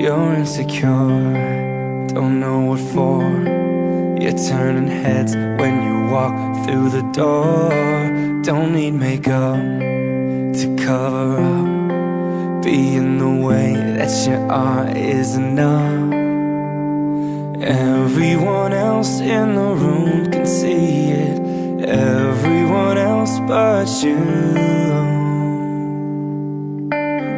You're insecure, don't know what for. You're turning heads when you walk through the door. Don't need makeup to cover up. Being the way that you are is enough. Everyone else in the room can see it, everyone else but you.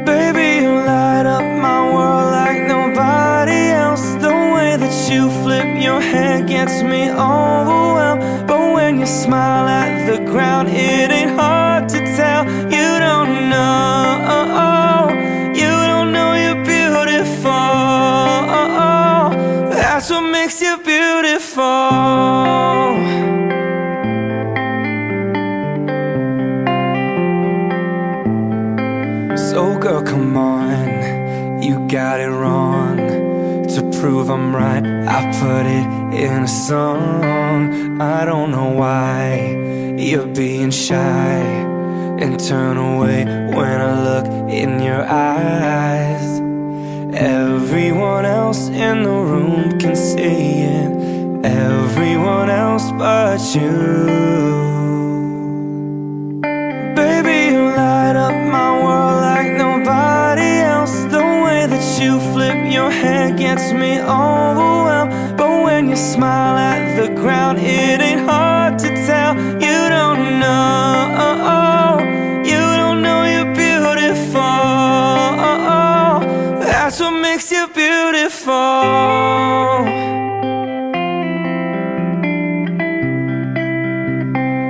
Baby, you light up my world like nobody else. The way that you flip your hair gets me overwhelmed. But when you smile at the ground, it ain't hard to tell. You don't know, you don't know you're beautiful. That's what makes you beautiful. So girl, come on, you got it wrong. To prove I'm right, I put it in a song. I don't know why you're being shy and turn away when I look in your eyes. Everyone else in the room can see it, everyone else but you. Baby, you light up my world like nobody else. The way that you flip your hair gets me overwhelmed. But when you smile at the ground, it ain't hard to tell. You don't know, you don't know you're beautiful. That's what makes you beautiful.